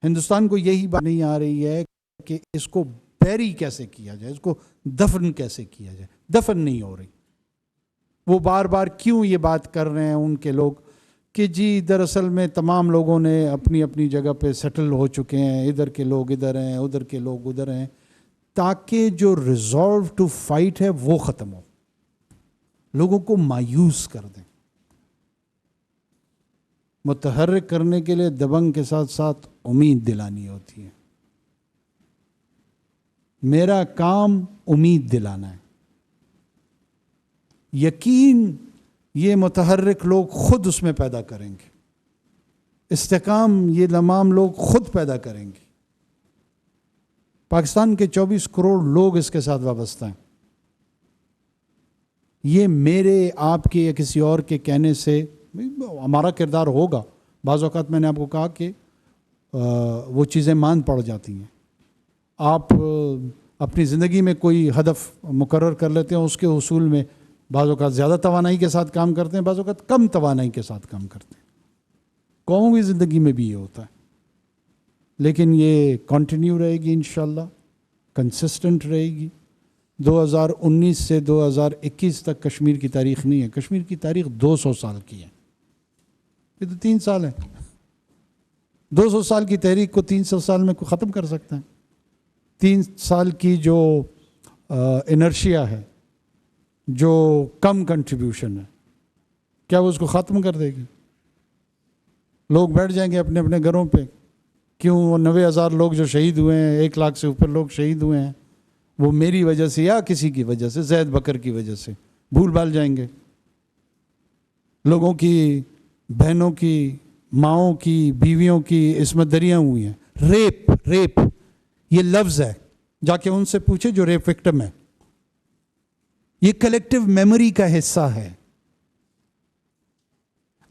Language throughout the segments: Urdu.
ہندوستان کو یہی بات نہیں آ رہی ہے کہ اس کو بیری کیسے کیا جائے، اس کو دفن کیسے کیا جائے، دفن نہیں ہو رہی۔ وہ بار بار کیوں یہ بات کر رہے ہیں ان کے لوگ کہ جی دراصل میں تمام لوگوں نے اپنی اپنی جگہ پہ سیٹل ہو چکے ہیں، ادھر کے لوگ ادھر ہیں، ادھر کے لوگ ادھر ہیں، تاکہ جو ریزالو ٹو فائٹ ہے وہ ختم ہو، لوگوں کو مایوس کر دیں۔ متحرک کرنے کے لیے دبنگ کے ساتھ ساتھ امید دلانی ہوتی ہے۔ میرا کام امید دلانا ہے۔ یقین یہ متحرک لوگ خود اس میں پیدا کریں گے، استحکام یہ تمام لوگ خود پیدا کریں گے۔ پاکستان کے 24 کروڑ لوگ اس کے ساتھ وابستہ ہیں۔ یہ میرے آپ کے یا کسی اور کے کہنے سے ہمارا کردار ہوگا۔ بعض اوقات میں نے آپ کو کہا کہ وہ چیزیں مان پڑ جاتی ہیں۔ آپ اپنی زندگی میں کوئی ہدف مقرر کر لیتے ہیں، اس کے حصول میں بعض اوقات زیادہ توانائی کے ساتھ کام کرتے ہیں، بعض اوقات کم توانائی کے ساتھ کام کرتے ہیں۔ قوموں کی زندگی میں بھی یہ ہوتا ہے، لیکن یہ کنٹینیو رہے گی انشاءاللہ، کنسسٹنٹ رہے گی۔ 2019 سے 2021 تک کشمیر کی تاریخ نہیں ہے، کشمیر کی تاریخ 200 سال کی ہے۔ یہ تو 3 سال ہے۔ 200 سال کی تحریک کو 300 سال میں ختم کر سکتے ہیں۔ 3 سال کی جو انرشیا ہے، جو کم کنٹریبیوشن ہے، کیا وہ اس کو ختم کر دے گی؟ لوگ بیٹھ جائیں گے اپنے اپنے گھروں پہ۔ کیوں وہ 90,000 لوگ جو شہید ہوئے ہیں، 1 لاکھ سے اوپر لوگ شہید ہوئے ہیں، وہ میری وجہ سے یا کسی کی وجہ سے، زید بکر کی وجہ سے بھول بھال جائیں گے۔ لوگوں کی، بہنوں کی، ماؤں کی، بیویوں کی عصمت دریاں ہوئی ہیں۔ ریپ یہ لفظ ہے، جا کے ان سے پوچھے جو ریپ وکٹم ہے۔ یہ کلیکٹیو میموری کا حصہ ہے۔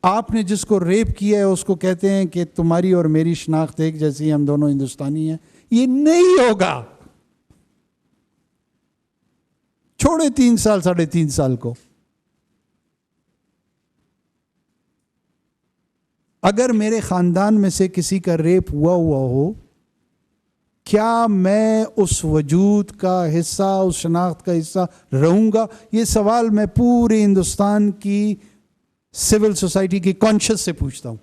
آپ نے جس کو ریپ کیا ہے اس کو کہتے ہیں کہ تمہاری اور میری شناخت ایک جیسی، ہم دونوں ہندوستانی ہیں۔ یہ نہیں ہوگا۔ چھوڑے 3 سال 3.5 سال کو۔ اگر میرے خاندان میں سے کسی کا ریپ ہوا ہو، کیا میں اس وجود کا حصہ، اس شناخت کا حصہ رہوں گا؟ یہ سوال میں پورے ہندوستان کی سول سوسائٹی کی کانشس سے پوچھتا ہوں۔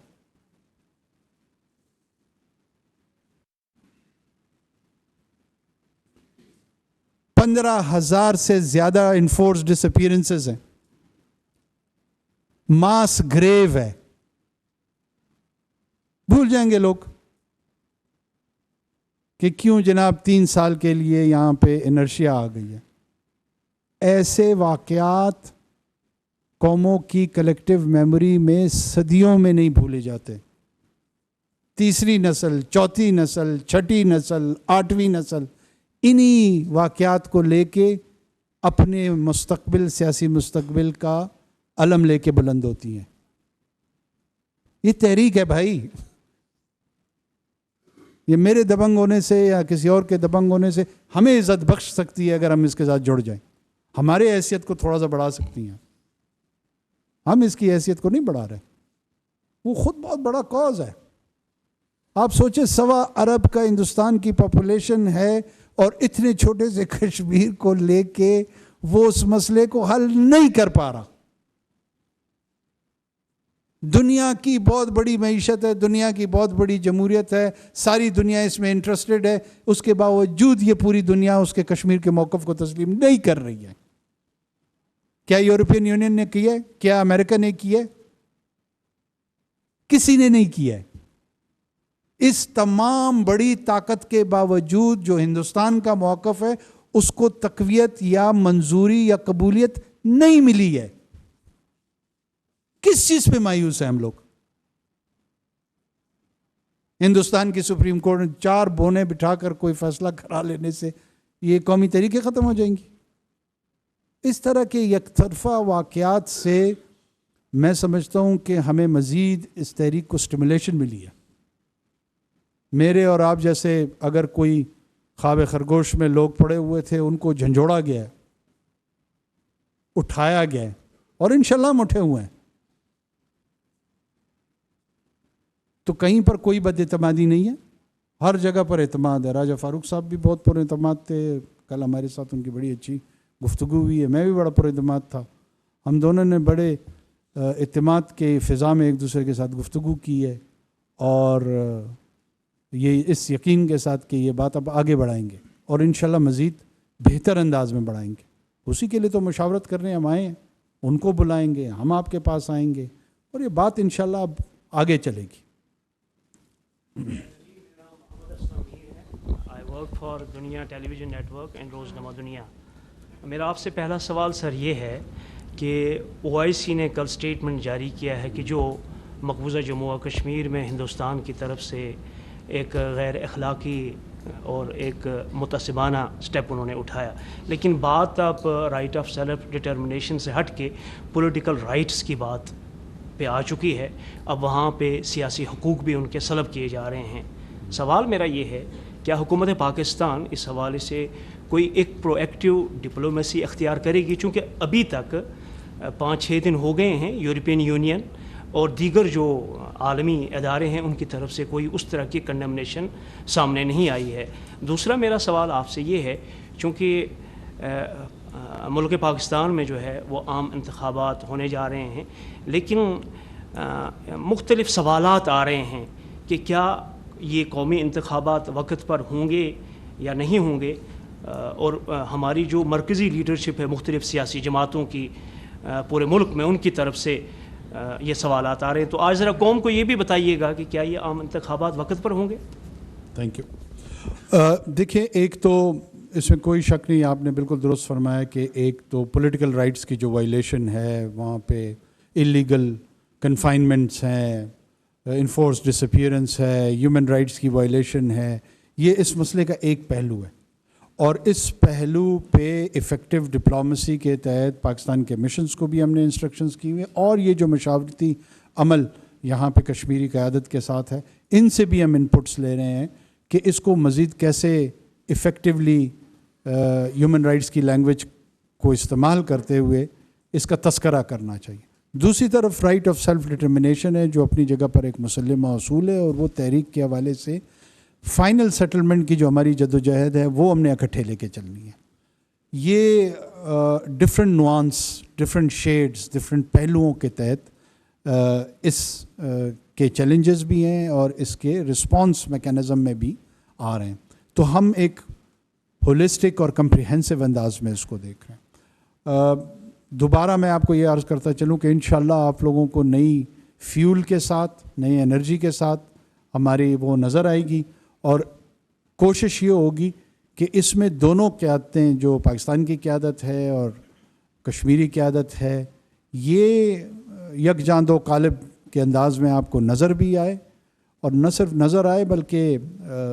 پندرہ 15,000 سے زیادہ انفورس ڈس اپیئرنسز ہیں، ماس گریو ہے۔ بھول جائیں گے لوگ کہ کیوں جناب 3 سال کے لیے یہاں پہ انرشیا آ گئی ہے۔ ایسے واقعات قوموں کی کلیکٹیو میموری میں صدیوں میں نہیں بھولے جاتے۔ 3ری نسل، 4تھی نسل، 6ٹھی نسل، 8ویں نسل انہی واقعات کو لے کے اپنے مستقبل، سیاسی مستقبل کا علم لے کے بلند ہوتی ہیں۔ یہ تحریک ہے بھائی۔ یہ میرے دبنگ ہونے سے یا کسی اور کے دبنگ ہونے سے ہمیں عزت بخش سکتی ہے اگر ہم اس کے ساتھ جڑ جائیں۔ ہمارے حیثیت کو تھوڑا سا بڑھا سکتی ہیں۔ ہم اس کی حیثیت کو نہیں بڑھا رہے۔ وہ خود بہت بڑا کاز ہے۔ آپ سوچیں 1.25 ارب کا ہندوستان کی پاپولیشن ہے اور اتنے چھوٹے سے کشمیر کو لے کے وہ اس مسئلے کو حل نہیں کر پا رہا۔ دنیا کی بہت بڑی معیشت ہے، دنیا کی بہت بڑی جمہوریت ہے، ساری دنیا اس میں انٹرسٹڈ ہے، اس کے باوجود یہ پوری دنیا اس کے کشمیر کے موقف کو تسلیم نہیں کر رہی ہے۔ کیا یورپین یونین نے کیا ہے؟ کیا امریکہ نے کیا ہے؟ کسی نے نہیں کیا ہے۔ اس تمام بڑی طاقت کے باوجود جو ہندوستان کا موقف ہے اس کو تقویت یا منظوری یا قبولیت نہیں ملی ہے۔ کس چیز پہ مایوس ہیں ہم لوگ؟ ہندوستان کی سپریم کورٹ نے 4 بونے بٹھا کر کوئی فیصلہ کرا لینے سے یہ قومی تحریکیں ختم ہو جائیں گی؟ اس طرح کے یک طرفہ واقعات سے میں سمجھتا ہوں کہ ہمیں مزید اس تحریک کو سٹیمولیشن ملی ہے۔ میرے اور آپ جیسے اگر کوئی خواب خرگوش میں لوگ پڑے ہوئے تھے، ان کو جھنجھوڑا گیا ہے، اٹھایا گیا ہے، اور انشاءاللہ ہم اٹھے ہوئے ہیں، تو کہیں پر کوئی بد اعتمادی نہیں ہے۔ ہر جگہ پر اعتماد ہے. راجہ فاروق صاحب بھی بہت پر اعتماد تھے, کل ہمارے ساتھ ان کی بڑی اچھی گفتگو ہوئی ہے. میں بھی بڑا پر اعتماد تھا. ہم دونوں نے بڑے اعتماد کے فضا میں ایک دوسرے کے ساتھ گفتگو کی ہے, اور یہ اس یقین کے ساتھ کہ یہ بات اب آگے بڑھائیں گے اور انشاءاللہ مزید بہتر انداز میں بڑھائیں گے. اسی کے لیے تو مشاورت کرنے ہم آئے ہیں, ان کو بلائیں گے, ہم آپ کے پاس آئیں گے, اور یہ بات انشاءاللہ اب آگے چلے گی. آئی ورک فار دنیا ٹیلی ویژن نیٹ ورک اینڈ روزنامہ دنیا. میرا آپ سے پہلا سوال سر یہ ہے کہ OIC نے کل سٹیٹمنٹ جاری کیا ہے کہ جو مقبوضہ جموں و کشمیر میں ہندوستان کی طرف سے ایک غیر اخلاقی اور ایک متعصبانہ سٹیپ انہوں نے اٹھایا, لیکن بات اب رائٹ آف سیلف ڈٹرمنیشن سے ہٹ کے پولیٹیکل رائٹس کی بات پہ آ چکی ہے. اب وہاں پہ سیاسی حقوق بھی ان کے سلب کیے جا رہے ہیں. سوال میرا یہ ہے, کیا حکومت پاکستان اس حوالے سے کوئی ایک پرو ایکٹیو ڈپلومیسی اختیار کرے گی؟ چونکہ ابھی تک 5-6 دن ہو گئے ہیں, یورپین یونین اور دیگر جو عالمی ادارے ہیں ان کی طرف سے کوئی اس طرح کی کنڈمنیشن سامنے نہیں آئی ہے. دوسرا میرا سوال آپ سے یہ ہے, چونکہ ملک پاکستان میں جو ہے وہ عام انتخابات ہونے جا رہے ہیں, لیکن مختلف سوالات آ رہے ہیں کہ کیا یہ قومی انتخابات وقت پر ہوں گے یا نہیں ہوں گے, اور ہماری جو مرکزی لیڈرشپ ہے مختلف سیاسی جماعتوں کی پورے ملک میں, ان کی طرف سے یہ سوالات آ رہے ہیں. تو آج ذرا قوم کو یہ بھی بتائیے گا کہ کیا یہ عام انتخابات وقت پر ہوں گے؟ Thank you. دیکھیں, ایک تو اس میں کوئی شک نہیں, آپ نے بالکل درست فرمایا کہ ایک تو پولیٹیکل رائٹس کی جو وائلیشن ہے, وہاں پہ اللیگل کنفائنمنٹس ہیں, انفورس ڈسپیئرنس ہے, ہیومن رائٹس کی وائلیشن ہے. یہ اس مسئلے کا ایک پہلو ہے, اور اس پہلو پہ ایفیکٹو ڈپلومیسی کے تحت پاکستان کے مشنز کو بھی ہم نے انسٹرکشنز کی ہوئی ہیں, اور یہ جو مشاورتی عمل یہاں پہ کشمیری قیادت کے ساتھ ہے, ان سے بھی ہم انپٹس لے رہے ہیں کہ اس کو مزید کیسے ایفیکٹولی ہیومن رائٹس کی لینگویج کو استعمال کرتے ہوئے اس کا تذکرہ کرنا چاہیے. دوسری طرف رائٹ آف سیلف ڈٹرمنیشن ہے, جو اپنی جگہ پر ایک مسلمہ اصول ہے, اور وہ تحریک کے حوالے سے فائنل سیٹلمنٹ کی جو ہماری جدوجہد ہے وہ ہم نے اکٹھے لے کے چلنی ہے. یہ ڈفرینٹ نوانس, ڈفرینٹ شیڈز, ڈفرینٹ پہلوؤں کے تحت اس کے چیلنجز بھی ہیں اور اس کے رسپانس میکینزم میں بھی آ رہے ہیں. تو ہم ایک ہولسٹک اور کمپریہنسو انداز میں اس کو دیکھ رہے ہیں. دوبارہ میں آپ کو یہ عرض کرتا چلوں کہ انشاءاللہ آپ لوگوں کو نئی فیول کے ساتھ, نئی انرجی کے ساتھ ہماری وہ نظر آئے گی, اور کوشش یہ ہوگی کہ اس میں دونوں قیادتیں, جو پاکستان کی قیادت ہے اور کشمیری قیادت ہے, یہ یکجاں دو قالب کے انداز میں آپ کو نظر بھی آئے, اور نہ صرف نظر آئے بلکہ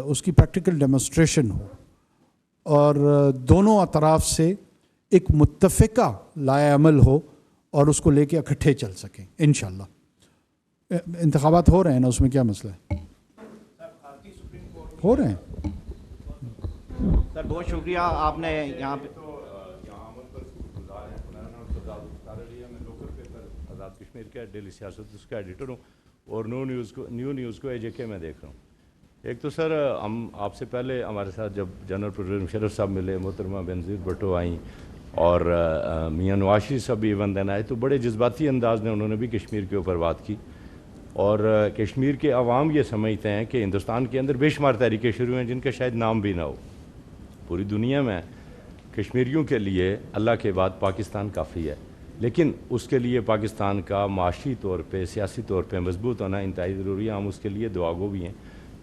اس کی پریکٹیکل ڈیمونسٹریشن ہو, اور دونوں اطراف سے ایک متفقہ لائے عمل ہو, اور اس کو لے کے اکٹھے چل سکیں انشاءاللہ. انتخابات ہو رہے ہیں نا, اس میں کیا مسئلہ ہے؟ ہو رہے ہیں. سر بہت شکریہ, آپ نے یہاں پہ آزاد کشمیر کا ڈیلی سیاست اس کا ایڈیٹر ہوں, اور نیو نیوز کو AJK میں دیکھ رہا ہوں. ایک تو سر ہم آپ سے پہلے ہمارے ساتھ جب جنرل پروفیسر مشرف صاحب ملے, محترمہ بینظیر بھٹو آئیں, اور میاں نواز شریف صاحب بھی ایون دین آئے, تو بڑے جذباتی انداز میں انہوں نے بھی کشمیر کے اوپر بات کی. اور کشمیر کے عوام یہ سمجھتے ہیں کہ ہندوستان کے اندر بے شمار تحریکیں شروع ہیں جن کا شاید نام بھی نہ ہو. پوری دنیا میں کشمیریوں کے لیے اللہ کے بعد پاکستان کافی ہے, لیکن اس کے لیے پاکستان کا معاشی طور پہ, سیاسی طور پہ مضبوط ہونا انتہائی ضروری ہے. ہم اس کے لیے دعا گو بھی ہیں.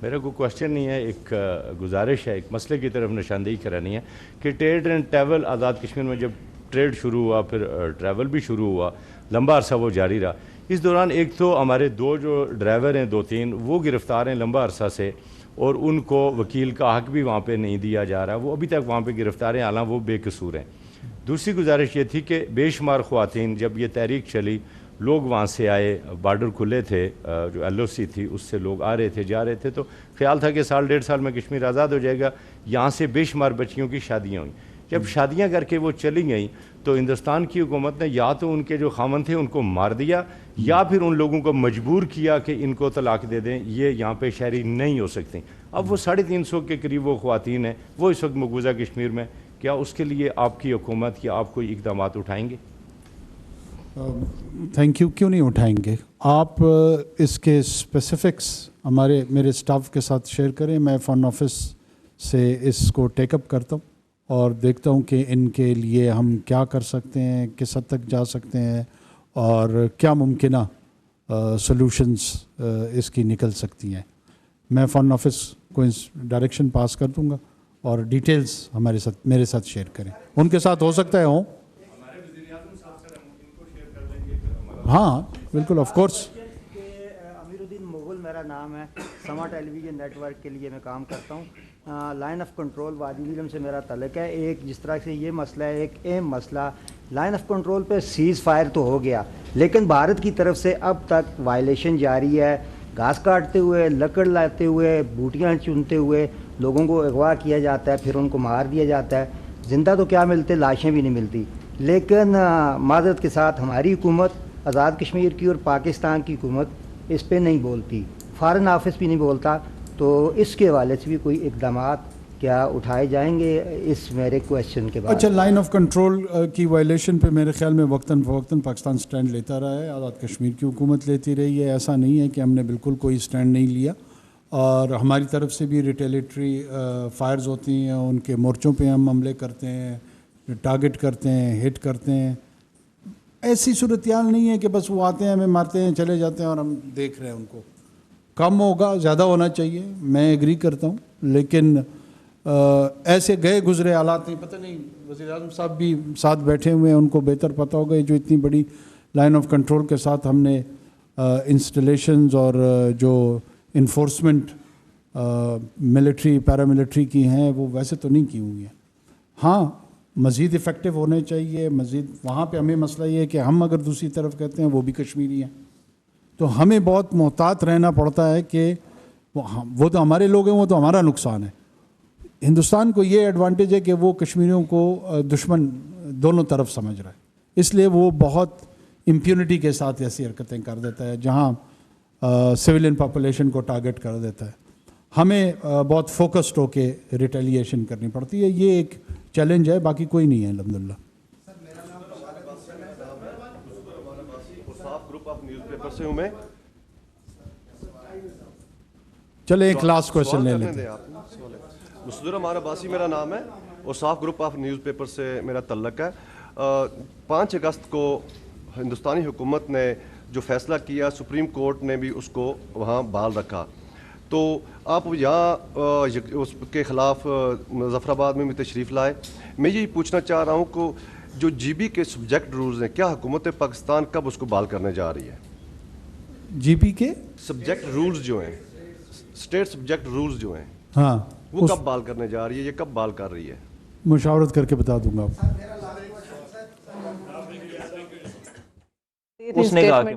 میرا کوئی کوشچن نہیں ہے, ایک گزارش ہے, ایک مسئلے کی طرف نشاندہی کرانی ہے کہ trade and travel Azad Kashmir میں جب ٹریڈ شروع ہوا, پھر ٹریول بھی شروع ہوا, لمبا عرصہ وہ جاری رہا. اس دوران ایک تو ہمارے 2 جو ڈرائیور ہیں, 2-3 وہ گرفتار ہیں لمبا عرصہ سے, اور ان کو وکیل کا حق بھی وہاں پہ نہیں دیا جا رہا, وہ ابھی تک وہاں پہ گرفتار ہیں, حالانکہ وہ بے قصور ہیں. دوسری گزارش یہ تھی کہ بے شمار خواتین, جب یہ تحریک چلی, لوگ وہاں سے آئے, بارڈر کھلے تھے, جو LOC تھی اس سے لوگ آ رہے تھے, جا رہے تھے, تو خیال تھا کہ 1.5 سال میں کشمیر آزاد ہو جائے گا. یہاں سے بے شمار بچیوں کی شادیاں ہوئیں. جب شادیاں کر کے وہ چلی گئیں تو ہندوستان کی حکومت نے یا تو ان کے جو خامن تھے ان کو مار دیا یا پھر ان لوگوں کو مجبور کیا کہ ان کو طلاق دے دیں، یہ یہاں پہ شہری نہیں ہو سکتے۔ اب وہ 350 کے قریب وہ خواتین ہیں وہ اس وقت مقبوضہ کشمیر میں، کیا اس کے لیے آپ کی حکومت یا آپ کوئی اقدامات اٹھائیں گے؟ تھینک یو، کیوں نہیں اٹھائیں گے؟ آپ اس کے اسپیسیفکس میرے سٹاف کے ساتھ شیئر کریں، میں فارن آفس سے اس کو ٹیک اپ کرتا ہوں اور دیکھتا ہوں کہ ان کے لیے ہم کیا کر سکتے ہیں، کس حد تک جا سکتے ہیں اور کیا ممکنہ سلوشنز اس کی نکل سکتی ہیں۔ میں فارن آفس کو ڈائریکشن پاس کر دوں گا اور ڈیٹیلز میرے ساتھ شیئر کریں، ان کے ساتھ ہو سکتا ہے ہوں۔ ہاں بالکل، آف کورس۔ امیر الدین مغل میرا نام ہے، سما ٹیلی ویژن نیٹ ورک کے لیے میں کام کرتا ہوں۔ لائن آف کنٹرول وادی نیلم سے میرا تعلق ہے۔ ایک جس طرح سے یہ مسئلہ ہے، ایک اہم مسئلہ لائن آف کنٹرول پہ سیز فائر تو ہو گیا، لیکن بھارت کی طرف سے اب تک وائلیشن جاری ہے۔ گھاس کاٹتے ہوئے، لکڑ لاتے ہوئے، بوٹیاں چنتے ہوئے لوگوں کو اغوا کیا جاتا ہے، پھر ان کو مار دیا جاتا ہے۔ زندہ تو کیا ملتے، لاشیں بھی نہیں ملتی۔ لیکن معذرت کے ساتھ ہماری حکومت، آزاد کشمیر کی اور پاکستان کی حکومت اس پہ نہیں بولتی، فارن آفس بھی نہیں بولتا۔ تو اس کے حوالے سے بھی کوئی اقدامات کیا اٹھائے جائیں گے اس میرے کویشچن کے بعد؟ اچھا، لائن آف کنٹرول کی وائلیشن پہ میرے خیال میں وقتاً فوقتاً پاکستان سٹینڈ لیتا رہا ہے، آزاد کشمیر کی حکومت لیتی رہی ہے۔ ایسا نہیں ہے کہ ہم نے بالکل کوئی سٹینڈ نہیں لیا، اور ہماری طرف سے بھی ریٹیلیٹری فائرز ہوتی ہیں، ان کے مورچوں پہ ہم حملے کرتے ہیں، ٹارگٹ کرتے ہیں، ہٹ کرتے ہیں۔ ایسی صورتحال نہیں ہے کہ بس وہ آتے ہیں ہمیں مارتے ہیں چلے جاتے ہیں اور ہم دیکھ رہے ہیں ان کو۔ کم ہوگا، زیادہ ہونا چاہیے، میں ایگری کرتا ہوں، لیکن ایسے گئے گزرے حالات نہیں، پتہ نہیں وزیر اعظم صاحب بھی ساتھ بیٹھے ہوئے ہیں، ان کو بہتر پتہ ہوگا جو اتنی بڑی لائن آف کنٹرول کے ساتھ ہم نے انسٹالیشنز اور جو انفورسمنٹ ملٹری پیراملٹری کی ہیں وہ ویسے تو نہیں کی ہوئی ہیں۔ ہاں مزید افیکٹو ہونے چاہیے، مزید وہاں پہ ہمیں مسئلہ یہ ہے کہ ہم اگر دوسری طرف کہتے ہیں وہ بھی کشمیری ہیں، تو ہمیں بہت محتاط رہنا پڑتا ہے کہ وہ تو ہمارے لوگ ہیں، وہ تو ہمارا نقصان ہے۔ ہندوستان کو یہ ایڈوانٹیج ہے کہ وہ کشمیریوں کو دشمن دونوں طرف سمجھ رہا ہے، اس لیے وہ بہت امپیونٹی کے ساتھ ایسی حرکتیں کر دیتا ہے جہاں سویلین پاپولیشن کو ٹارگٹ کر دیتا ہے۔ ہمیں بہت فوکسڈ ہو کے ریٹیلیشن کرنی پڑتی ہے، یہ ایک چیلنج ہے، باقی کوئی نہیں ہے الحمدللہ۔ گروپ آف نیوز پیپر سے ہوں میں۔ چلے ایک لاسٹ کوشچن لے لیتے ہیں۔ مصدر امان عباسی میرا نام ہے اور صاف گروپ آف نیوز پیپر سے میرا تعلق ہے۔ 5 اگست کو ہندوستانی حکومت نے جو فیصلہ کیا، سپریم کورٹ نے بھی اس کو وہاں بحال رکھا، تو آپ یہاں اس کے خلاف مظفر آباد میں بھی تشریف لائے۔ میں یہی پوچھنا چاہ رہا ہوں کہ جو جی بی کے سبجیکٹ رولز ہیں، کیا حکومت پاکستان کب اس کو بحال کرنے جا رہی ہے؟ جی پی کے سبجیکٹ رولز جو ہیں، اسٹیٹ سبجیکٹ رولز جو ہیں، ہاں وہ کب بحال کرنے جا رہی ہے، یہ کب بحال کر رہی ہے؟ مشاورت کر کے بتا دوں گا آپ کو۔ اس نے کہا کہ